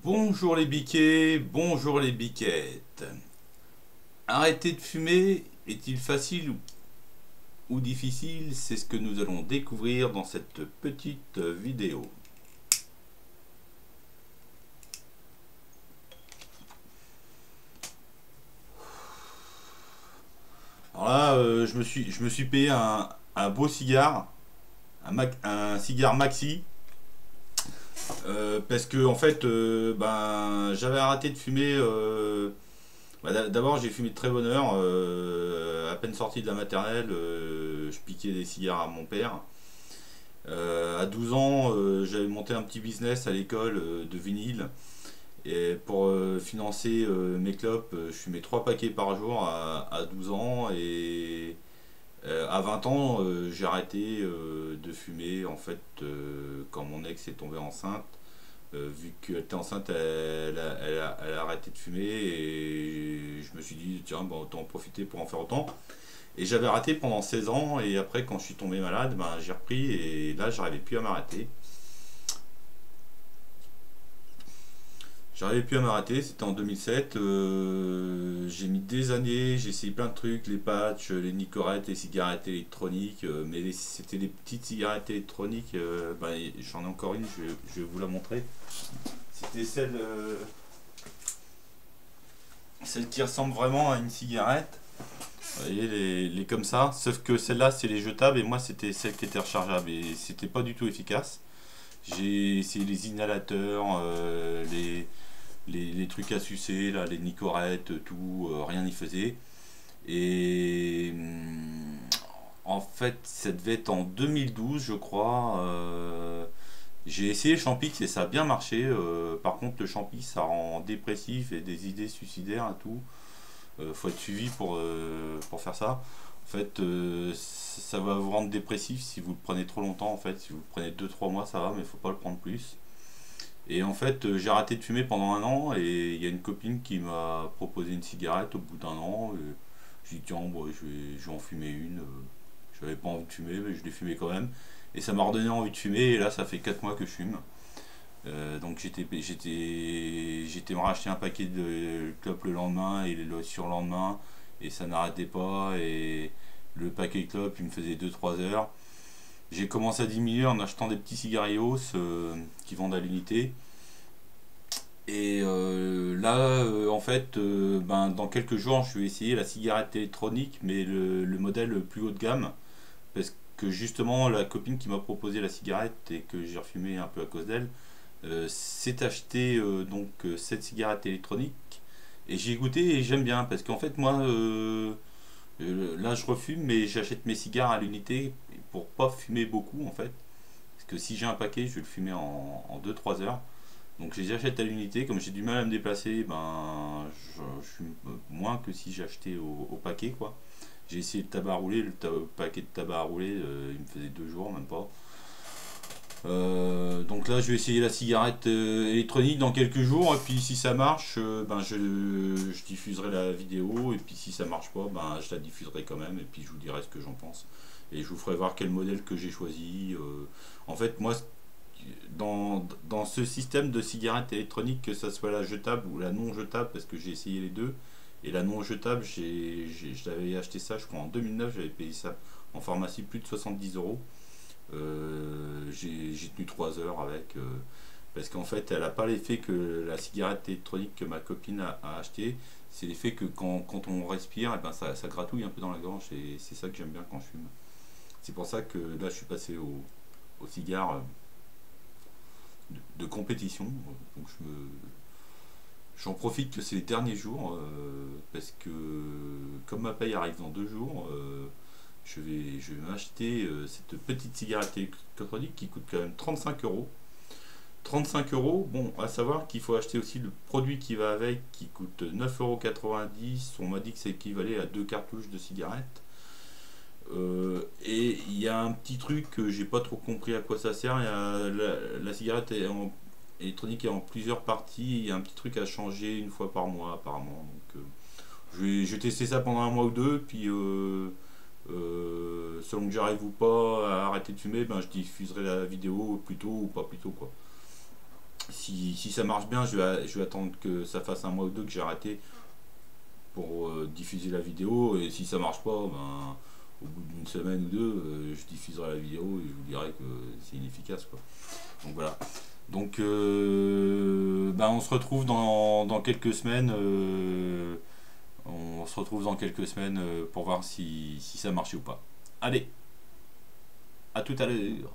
Bonjour les biquets, bonjour les biquettes. Arrêter de fumer est-il facile ou difficile? C'est ce que nous allons découvrir dans cette petite vidéo. Alors là, je me suis payé un beau cigare, un cigare maxi, parce que en fait, j'avais arrêté de fumer. D'abord, j'ai fumé de très bonne heure. À peine sorti de la maternelle, je piquais des cigares à mon père. À 12 ans, j'avais monté un petit business à l'école de vinyle. Et pour financer mes clopes, je fumais 3 paquets par jour à 12 ans. Et à 20 ans, j'ai arrêté de fumer. En fait, quand mon ex est tombée enceinte, vu qu'elle était enceinte, elle a arrêté de fumer. Et je me suis dit, tiens, bah, autant en profiter pour en faire autant. Et j'avais arrêté pendant 16 ans. Et après, quand je suis tombé malade, ben, j'ai repris. Et là, j'arrivais plus à m'arrêter. J'arrivais plus à m'arrêter, c'était en 2007. J'ai mis des années, j'ai essayé plein de trucs, les patchs, les nicorettes, les cigarettes électroniques. C'était les petites cigarettes électroniques. J'en ai encore une, je vais vous la montrer. C'était celle qui ressemble vraiment à une cigarette. Vous voyez, les comme ça. Sauf que celle-là, c'est les jetables et moi, c'était celle qui était rechargeable. Et c'était pas du tout efficace. J'ai essayé les inhalateurs, les trucs à sucer, là, les nicorettes, tout, rien n'y faisait. Et en fait, ça devait être en 2012, je crois. J'ai essayé le Champix et ça a bien marché. Par contre, le Champix, ça rend dépressif et des idées suicidaires et tout. Faut être suivi pour faire ça. En fait, ça va vous rendre dépressif si vous le prenez trop longtemps. En fait, si vous le prenez 2 3 mois, ça va, mais il faut pas le prendre plus. Et en fait, j'ai arrêté de fumer pendant un an et il y a une copine qui m'a proposé une cigarette au bout d'un an. J'ai dit tiens, bon, je vais en fumer une. Je n'avais pas envie de fumer, mais je l'ai fumé quand même. Et ça m'a redonné envie de fumer et là ça fait 4 mois que je fume. Donc j'étais me racheter un paquet de clopes le lendemain et le surlendemain et ça n'arrêtait pas et le paquet de clopes il me faisait 2 3 heures. J'ai commencé à diminuer en achetant des petits cigarios qui vendent à l'unité. Et là, en fait, dans quelques jours, je vais essayer la cigarette électronique, mais le modèle plus haut de gamme. Parce que justement, la copine qui m'a proposé la cigarette et que j'ai refumé un peu à cause d'elle, s'est acheté cette cigarette électronique. Et j'ai goûté et j'aime bien. Parce qu'en fait, moi, là, je refume, mais j'achète mes cigares à l'unité pour pas fumer beaucoup, en fait. Parce que si j'ai un paquet, je vais le fumer en 2 3 heures. Donc je les achète à l'unité, comme j'ai du mal à me déplacer, je fume moins que si j'achetais au paquet quoi. J'ai essayé le tabac à rouler, paquet de tabac à rouler, il me faisait 2 jours, même pas. Donc là je vais essayer la cigarette électronique dans quelques jours, et puis si ça marche, je diffuserai la vidéo, et puis si ça marche pas, je la diffuserai quand même, et puis je vous dirai ce que j'en pense. Et je vous ferai voir quel modèle que j'ai choisi. En fait, moi, dans ce système de cigarette électronique, que ça soit la jetable ou la non jetable, parce que j'ai essayé les deux, et la non jetable, j'avais acheté ça, je crois en 2009, j'avais payé ça en pharmacie plus de 70 euros. J'ai tenu 3 heures avec, parce qu'en fait, elle n'a pas l'effet que la cigarette électronique que ma copine a acheté. C'est l'effet que quand on respire, ça gratouille un peu dans la gorge, et c'est ça que j'aime bien quand je fume. C'est pour ça que là, je suis passé au cigare de compétition. Donc j'en profite que c'est les derniers jours, parce que comme ma paye arrive dans 2 jours, je vais m'acheter cette petite cigarette électronique qui coûte quand même 35 euros. 35 euros, bon, à savoir qu'il faut acheter aussi le produit qui va avec qui coûte 9,90 €. On m'a dit que ça équivalait à 2 cartouches de cigarettes. Et il y a un petit truc que j'ai pas trop compris à quoi ça sert. La cigarette électronique est en plusieurs parties. Il y a un petit truc à changer une fois par mois apparemment. Donc, je vais tester ça pendant un mois ou deux. Puis selon que j'arrive ou pas à arrêter de fumer, je diffuserai la vidéo plus tôt ou pas plus tôt quoi. si ça marche bien, je vais attendre que ça fasse un mois ou deux que j'ai arrêté pour diffuser la vidéo. Et si ça marche pas, ben, au bout d'une semaine ou deux, je diffuserai la vidéo et je vous dirai que c'est inefficace, quoi. Donc voilà. Donc ben, on se retrouve dans quelques semaines. On se retrouve dans quelques semaines pour voir si ça marche ou pas. Allez, à tout à l'heure.